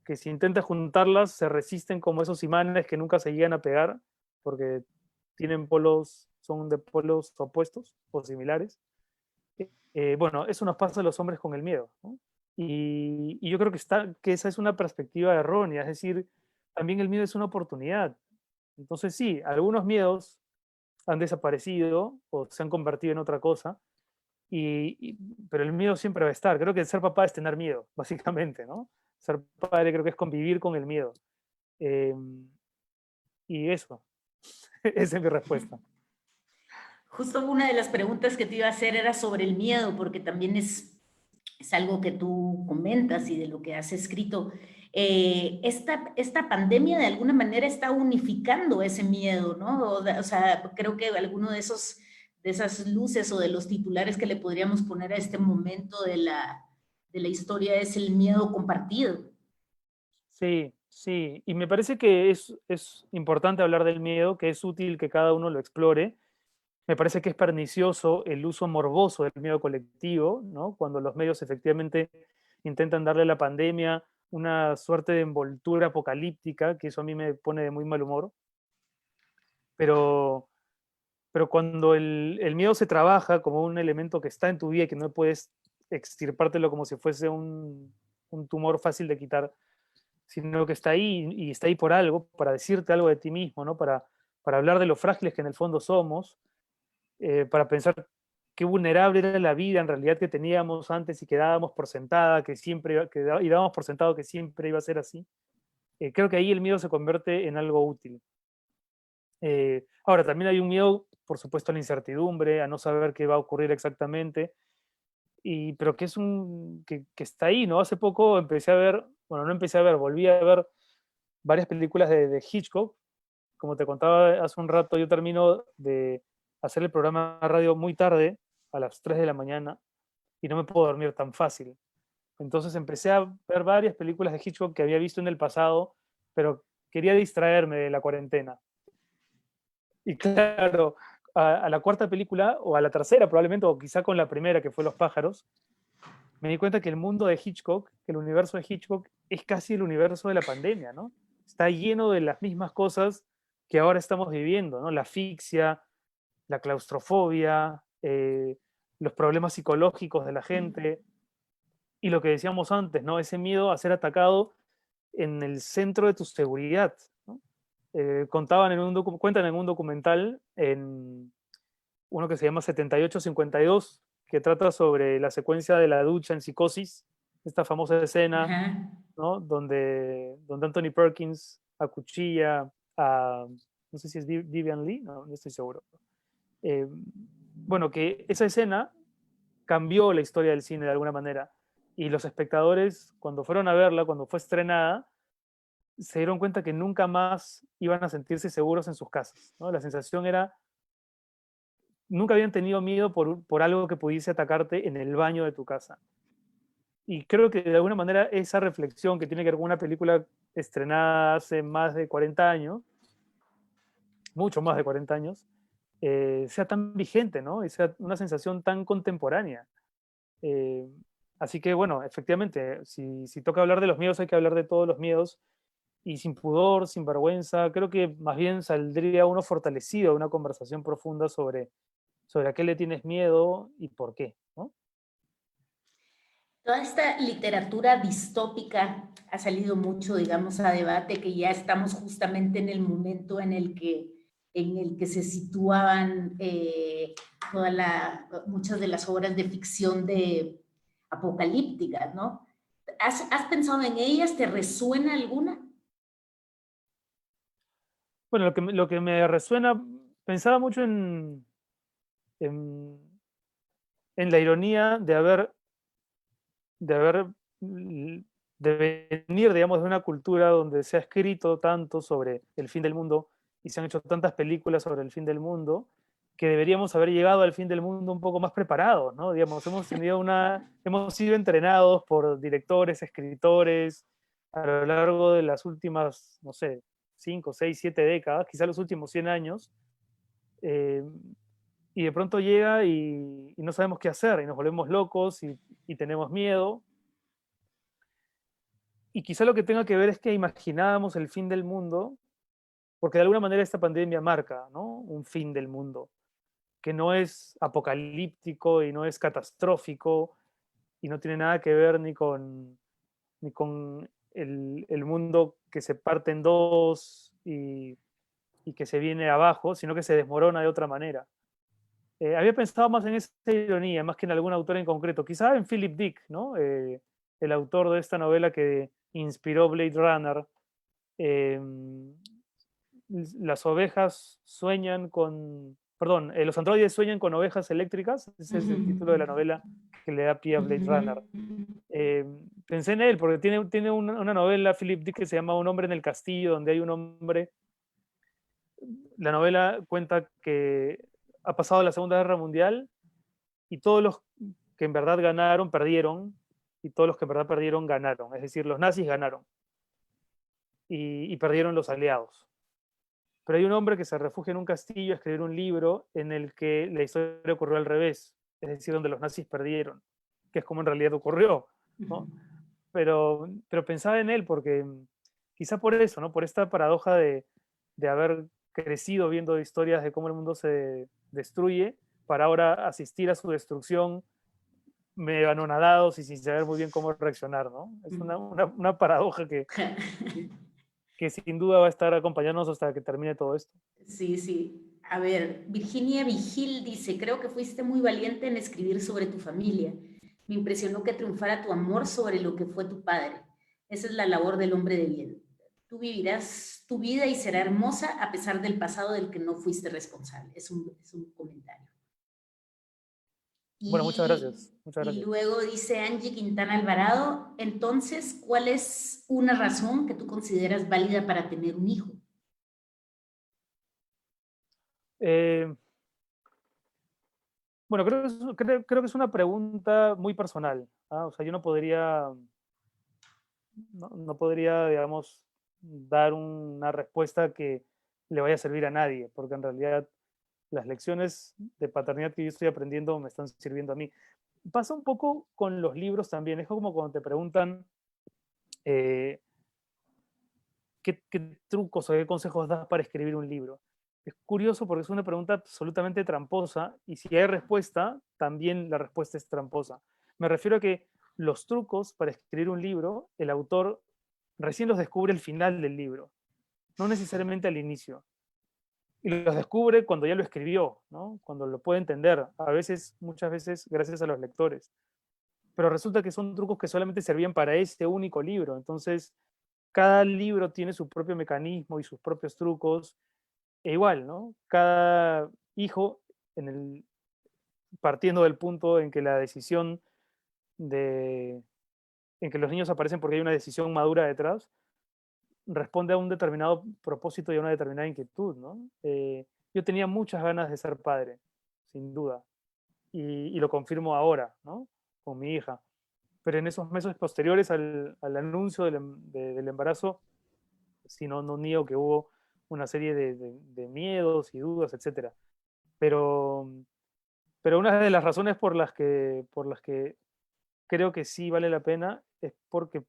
que si intentas juntarlas se resisten como esos imanes que nunca se llegan a pegar porque tienen polos, son de polos opuestos o similares. Bueno, eso nos pasa a los hombres con el miedo, ¿no? Y yo creo que esa es una perspectiva errónea, es decir, también el miedo es una oportunidad. Entonces sí, algunos miedos han desaparecido o se han convertido en otra cosa, pero el miedo siempre va a estar. Creo que ser papá es tener miedo, básicamente, ¿no? Ser padre creo que es convivir con el miedo. Eh, y eso, esa es mi respuesta. Justo una de las preguntas que te iba a hacer era sobre el miedo, porque también es algo que tú comentas y de lo que has escrito. Esta pandemia de alguna manera está unificando ese miedo, ¿no? O sea, creo que alguno de esas luces o de los titulares que le podríamos poner a este momento de la historia es el miedo compartido. Sí, sí, y me parece que es importante hablar del miedo, que es útil que cada uno lo explore. Me parece que es pernicioso el uso morboso del miedo colectivo, ¿no? Cuando los medios efectivamente intentan darle a la pandemia una suerte de envoltura apocalíptica, que eso a mí me pone de muy mal humor. Pero, pero cuando el miedo se trabaja como un elemento que está en tu vida y que no puedes extirpártelo como si fuese un tumor fácil de quitar, sino que está ahí y está ahí por algo, para decirte algo de ti mismo, ¿no? Para hablar de lo frágiles que en el fondo somos, para pensar qué vulnerable era la vida en realidad que teníamos antes y que dábamos por sentada, y dábamos por sentado que siempre iba a ser así. Creo que ahí el miedo se convierte en algo útil. Ahora, también hay un miedo, por supuesto, a la incertidumbre, a no saber qué va a ocurrir exactamente, pero que está ahí, ¿no? Hace poco empecé a ver, bueno, no empecé a ver, volví a ver varias películas de Hitchcock. Como te contaba hace un rato, yo termino de hacer el programa de radio muy tarde, a las 3 de la mañana, y no me puedo dormir tan fácil. Entonces empecé a ver varias películas de Hitchcock que había visto en el pasado, pero quería distraerme de la cuarentena. Y claro, a la cuarta película, o a la tercera probablemente, o quizá con la primera, que fue Los pájaros, me di cuenta que el mundo de Hitchcock, que el universo de Hitchcock, es casi el universo de la pandemia, ¿no? Está lleno de las mismas cosas que ahora estamos viviendo, ¿no? La asfixia, la claustrofobia, los problemas psicológicos de la gente, y lo que decíamos antes, ¿no? Ese miedo a ser atacado en el centro de tu seguridad, ¿no? Cuentan en un documental, en uno que se llama 78-52, que trata sobre la secuencia de la ducha en Psicosis, esta famosa escena, Ajá. ¿no? Donde Anthony Perkins acuchilla a, no sé si es Vivian Lee, no estoy seguro. Bueno, que esa escena cambió la historia del cine de alguna manera, y los espectadores, cuando fueron a verla, cuando fue estrenada, se dieron cuenta que nunca más iban a sentirse seguros en sus casas, ¿no? La sensación era, nunca habían tenido miedo por algo que pudiese atacarte en el baño de tu casa. Y creo que de alguna manera esa reflexión que tiene que ver con una película estrenada hace más de 40 años, mucho más de 40 años, sea tan vigente, ¿no? Y sea una sensación tan contemporánea. Eh, Así que bueno, efectivamente, si toca hablar de los miedos, hay que hablar de todos los miedos, y sin pudor, sin vergüenza. Creo que más bien saldría uno fortalecido de una conversación profunda sobre a qué le tienes miedo y por qué, ¿no? Toda esta literatura distópica ha salido mucho, digamos, a debate, que ya estamos justamente en el momento en el que se situaban muchas de las obras de ficción de apocalípticas, ¿no? ¿Has pensado en ellas? ¿Te resuena alguna? Bueno, lo que me resuena, pensaba mucho en, en la ironía de haber de haber, de venir, digamos, de una cultura donde se ha escrito tanto sobre el fin del mundo y se han hecho tantas películas sobre el fin del mundo, que deberíamos haber llegado al fin del mundo un poco más preparados, ¿no? Digamos, hemos sido entrenados por directores, escritores, a lo largo de las últimas, no sé, 5, 6, 7 décadas, quizás los últimos 100 años, eh, y de pronto llega y no sabemos qué hacer, y nos volvemos locos y tenemos miedo. Y quizá lo que tenga que ver es que imaginábamos el fin del mundo, porque de alguna manera esta pandemia marca, ¿no? Un fin del mundo, que no es apocalíptico y no es catastrófico y no tiene nada que ver ni con el mundo que se parte en dos y que se viene abajo, sino que se desmorona de otra manera. Había pensado más en esa ironía, más que en algún autor en concreto, quizá en Philip Dick, ¿no? El autor de esta novela que inspiró Blade Runner. Eh, las ovejas sueñan con, perdón, los androides sueñan con ovejas eléctricas, ese es el título de la novela que le da pie a Blade Runner. Eh, Pensé en él porque tiene una novela, Philip Dick, que se llama Un hombre en el castillo, donde hay un hombre. La novela cuenta que ha pasado la Segunda Guerra Mundial y todos los que en verdad ganaron, perdieron, y todos los que en verdad perdieron, ganaron. Es decir, los nazis ganaron y perdieron los aliados. Pero hay un hombre que se refugia en un castillo a escribir un libro en el que la historia ocurrió al revés, es decir, donde los nazis perdieron, que es como en realidad ocurrió, ¿no? Pero pensaba en él porque quizá por eso, ¿no? Por esta paradoja de haber crecido viendo historias de cómo el mundo se destruye para ahora asistir a su destrucción medio anonadados y sin saber muy bien cómo reaccionar, ¿no? Es una paradoja que sin duda va a estar acompañándonos hasta que termine todo esto. Sí, sí. A ver, Virginia Vigil dice, creo que fuiste muy valiente en escribir sobre tu familia. Me impresionó que triunfara tu amor sobre lo que fue tu padre. Esa es la labor del hombre de bien. Tú vivirás tu vida y será hermosa a pesar del pasado del que no fuiste responsable. Es un comentario. Bueno, muchas Y, gracias. Muchas y gracias. luego dice Angie Quintana Alvarado, entonces, ¿cuál es una razón que tú consideras válida para tener un hijo? Eh, bueno, creo que es una pregunta muy personal. ¿Ah? O sea, yo no podría, digamos, dar una respuesta que le vaya a servir a nadie, porque en realidad las lecciones de paternidad que yo estoy aprendiendo me están sirviendo a mí. Pasa un poco con los libros también. Es como cuando te preguntan eh, qué trucos o qué consejos das para escribir un libro. Es curioso porque es una pregunta absolutamente tramposa y si hay respuesta, también la respuesta es tramposa. Me refiero a que los trucos para escribir un libro, el autor recién los descubre al final del libro, no necesariamente al inicio. Y los descubre cuando ya lo escribió, ¿no? Cuando lo puede entender, a veces, muchas veces, gracias a los lectores. Pero resulta que son trucos que solamente servían para este único libro. Entonces, cada libro tiene su propio mecanismo y sus propios trucos. E igual, ¿no? Cada hijo, partiendo del punto en que la decisión de, en que los niños aparecen porque hay una decisión madura detrás, responde a un determinado propósito y a una determinada inquietud, ¿no? Yo tenía muchas ganas de ser padre, sin duda, y lo confirmo ahora, ¿no? Con mi hija. Pero en esos meses posteriores al anuncio del embarazo, si no niego que hubo una serie de miedos y dudas, etcétera. Pero, pero una de las razones por las que creo que sí vale la pena es porque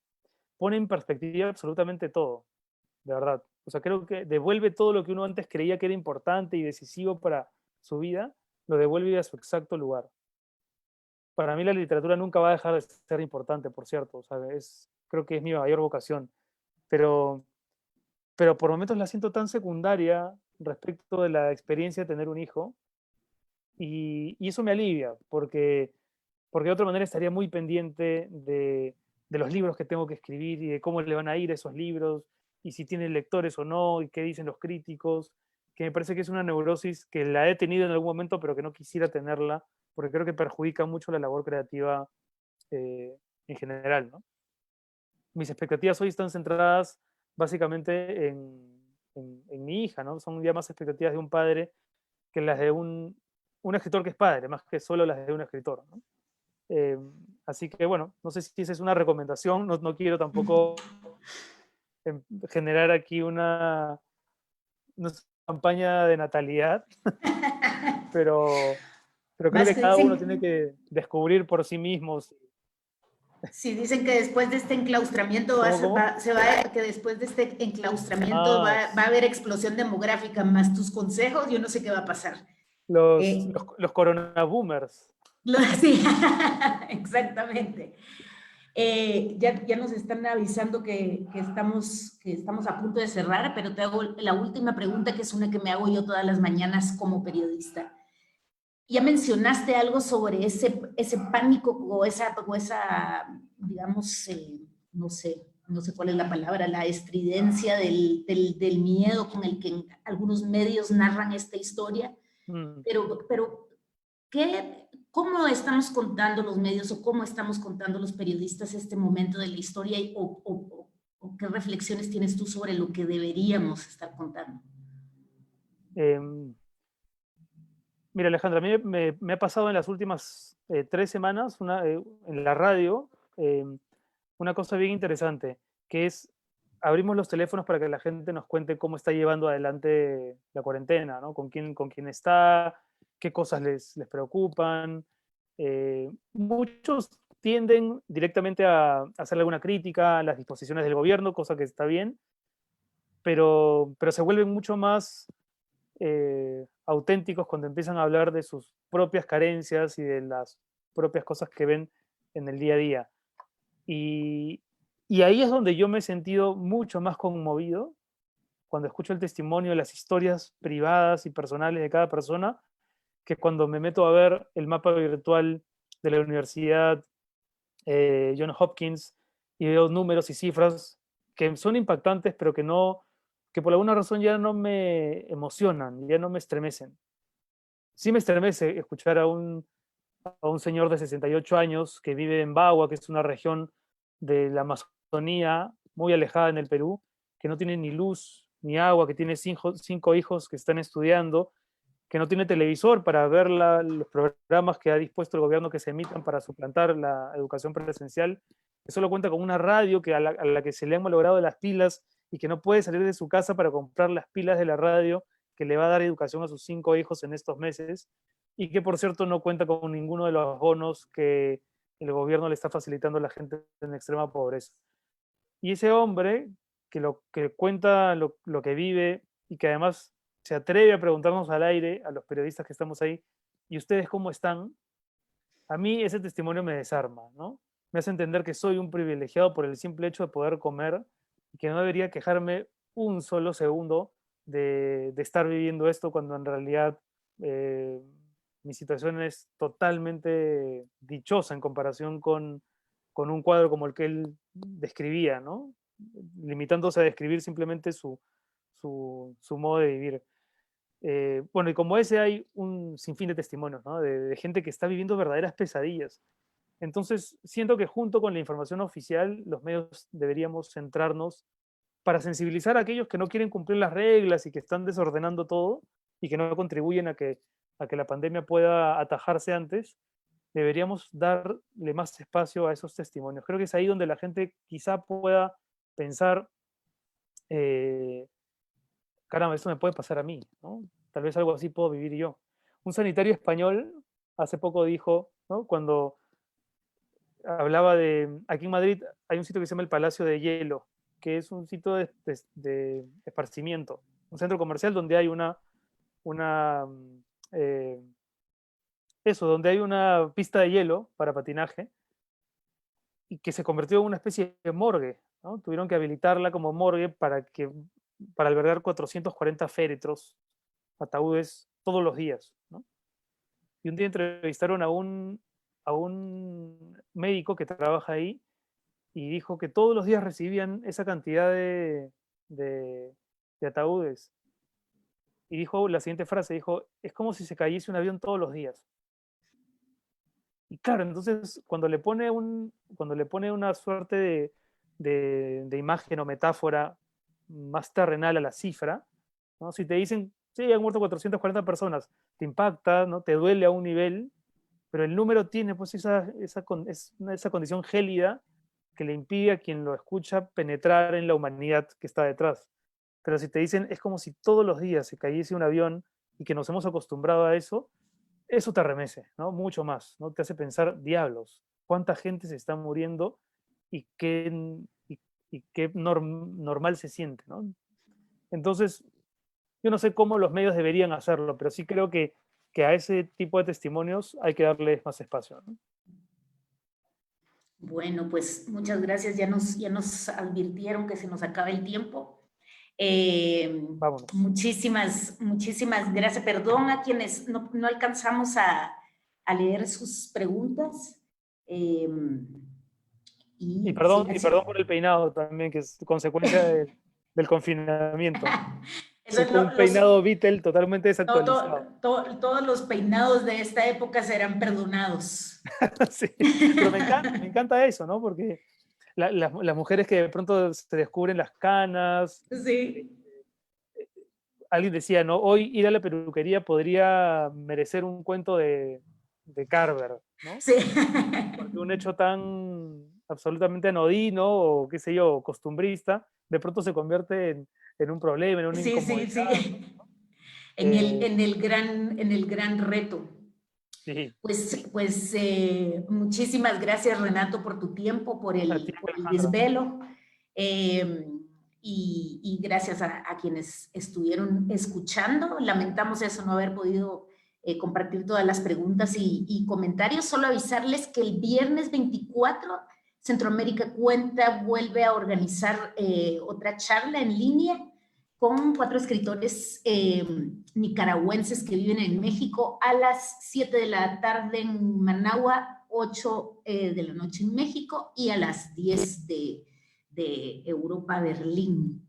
pone en perspectiva absolutamente todo, de verdad. O sea, creo que devuelve todo lo que uno antes creía que era importante y decisivo para su vida, lo devuelve a su exacto lugar. Para mí la literatura nunca va a dejar de ser importante, por cierto. O sea, creo que es mi mayor vocación. Pero, pero por momentos la siento tan secundaria respecto de la experiencia de tener un hijo y eso me alivia, porque de otra manera estaría muy pendiente de los libros que tengo que escribir y de cómo le van a ir esos libros y si tienen lectores o no y qué dicen los críticos, que me parece que es una neurosis que la he tenido en algún momento pero que no quisiera tenerla porque creo que perjudica mucho la labor creativa en general, ¿no? Mis expectativas hoy están centradas básicamente en mi hija, ¿no? Son ya más expectativas de un padre que las de un escritor que es padre, más que solo las de un escritor, ¿no? Eh, Así que bueno, no sé si esa es una recomendación, no, no quiero tampoco generar aquí una campaña de natalidad, pero, pero creo Más que que cada uno tiene dicen, que descubrir por sí mismos. sí, dicen que después de este enclaustramiento ¿Cómo, cómo? que después de este enclaustramiento Ah, va a haber explosión demográfica, más tus consejos, yo no sé qué va a pasar. los, Eh, los, los corona boomers. sí, exactamente. Ya nos están avisando que estamos a punto de cerrar, pero te hago la última pregunta, que es una que me hago yo todas las mañanas como periodista. Ya mencionaste algo sobre ese pánico o esa digamos, no sé cuál es la palabra, la estridencia del miedo con el que algunos medios narran esta historia, Mm, pero ¿cómo estamos contando los medios o cómo estamos contando los periodistas este momento de la historia o qué reflexiones tienes tú sobre lo que deberíamos estar contando? em, Mira, Alejandra, a mí me ha pasado en las últimas 3 semanas en la radio una cosa bien interesante, que es abrimos los teléfonos para que la gente nos cuente cómo está llevando adelante la cuarentena, ¿no? Con quién está, qué cosas les preocupan. Muchos tienden directamente a hacerle alguna crítica a las disposiciones del gobierno, cosa que está bien, pero se vuelven mucho más auténticos cuando empiezan a hablar de sus propias carencias y de las propias cosas que ven en el día a día. Y, y ahí es donde yo me he sentido mucho más conmovido cuando escucho el testimonio, las historias privadas y personales de cada persona, que cuando me meto a ver el mapa virtual de la Universidad John Hopkins y veo números y cifras que son impactantes, pero que por alguna razón ya no me emocionan, ya no me estremecen. Sí me estremece escuchar a un señor de 68 años que vive en Bagua, que es una región de la Amazonía muy alejada en el Perú, que no tiene ni luz ni agua, que tiene 5 hijos que están estudiando, que no tiene televisor para ver los programas que ha dispuesto el gobierno que se emitan para suplantar la educación presencial, que solo cuenta con una radio a la que se le han malogrado las pilas y que no puede salir de su casa para comprar las pilas de la radio que le va a dar educación a sus 5 hijos en estos meses, y que por cierto no cuenta con ninguno de los bonos que el gobierno le está facilitando a la gente en extrema pobreza. Y ese hombre que cuenta lo que vive y que además se atreve a preguntarnos al aire, a los periodistas que estamos ahí, ¿y ustedes cómo están? A mí ese testimonio me desarma, ¿no? Me hace entender que soy un privilegiado por el simple hecho de poder comer y que no debería quejarme un solo segundo de estar viviendo esto cuando en realidad eh, mi situación es totalmente dichosa en comparación con un cuadro como el que él describía, ¿no? Limitándose a describir simplemente su modo de vivir. Bueno, y como ese hay un sinfín de testimonios, ¿no? De gente que está viviendo verdaderas pesadillas. Entonces, siento que junto con la información oficial, los medios deberíamos centrarnos para sensibilizar a aquellos que no quieren cumplir las reglas y que están desordenando todo y que no contribuyen a que la pandemia pueda atajarse antes. Deberíamos darle más espacio a esos testimonios. Creo que es ahí donde la gente quizá pueda pensar, eh, caramba, esto me puede pasar a mí, ¿no? Tal vez algo así puedo vivir yo. Un sanitario español hace poco dijo, ¿no? Cuando hablaba aquí en Madrid hay un sitio que se llama el Palacio de Hielo, que es un sitio de esparcimiento, un centro comercial donde hay una eh, donde hay una pista de hielo para patinaje y que se convirtió en una especie de morgue, ¿no? Tuvieron que habilitarla como morgue para albergar 440 féretros, ataúdes todos los días, ¿no? Y un día entrevistaron a un médico que trabaja ahí y dijo que todos los días recibían esa cantidad de, de ataúdes. Y dijo la siguiente frase, dijo, es como si se cayese un avión todos los días. Y claro, entonces cuando le pone una suerte de imagen o metáfora más terrenal a la cifra, ¿no? Si te dicen, sí, han muerto 440 personas, te impacta, ¿no? Te duele a un nivel, pero el número tiene pues esa condición gélida que le impide a quien lo escucha penetrar en la humanidad que está detrás. Pero si te dicen, es como si todos los días se cayese un avión y que nos hemos acostumbrado a eso te remece, ¿no? Mucho más, ¿no? Te hace pensar, diablos, cuánta gente se está muriendo y qué normal se siente, ¿no? Entonces, yo no sé cómo los medios deberían hacerlo, pero sí creo que a ese tipo de testimonios hay que darles más espacio, ¿no? Bueno, pues muchas gracias. Ya nos advirtieron que se nos acaba el tiempo. Vámonos. Muchísimas gracias. Perdón a quienes no alcanzamos a leer sus preguntas. Eh, y sí, Y perdón por el peinado también, que es consecuencia del confinamiento. eso es Con un peinado Beatle totalmente desactualizado. todos los peinados de esta época serán perdonados. Sí, pero me encanta eso, ¿no? Porque las mujeres que de pronto se descubren las canas, Sí, alguien decía, ¿no? Hoy ir a la peluquería podría merecer un cuento de Carver, ¿no? sí. Porque un hecho tan absolutamente anodino o qué sé yo, costumbrista, de pronto se convierte en un problema, en una Sí, sí, incomodidad. sí. Eh, En el gran reto. sí, Muchísimas gracias, Renato, por tu tiempo, a ti, por el Alejandra. desvelo. eh, y gracias a quienes estuvieron escuchando. Lamentamos eso, no haber podido compartir todas las preguntas y comentarios. Solo avisarles que el viernes 24 Centroamérica Cuenta vuelve a organizar otra charla en línea con 4 escritores nicaragüenses que viven en México a las 7 de la tarde en Managua, 8 de la noche en México y a las 10 de Europa, Berlín.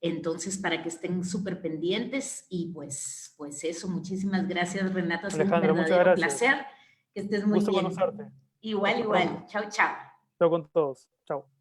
Entonces, para que estén súper pendientes y pues eso, muchísimas gracias, Renato, ha sido un Alejandra, muchas verdadero gracias. placer, que estés muy Gusto bien. conocerte. Igual, Hasta pronto. igual. Chao, chao. Chao con todos. Chao.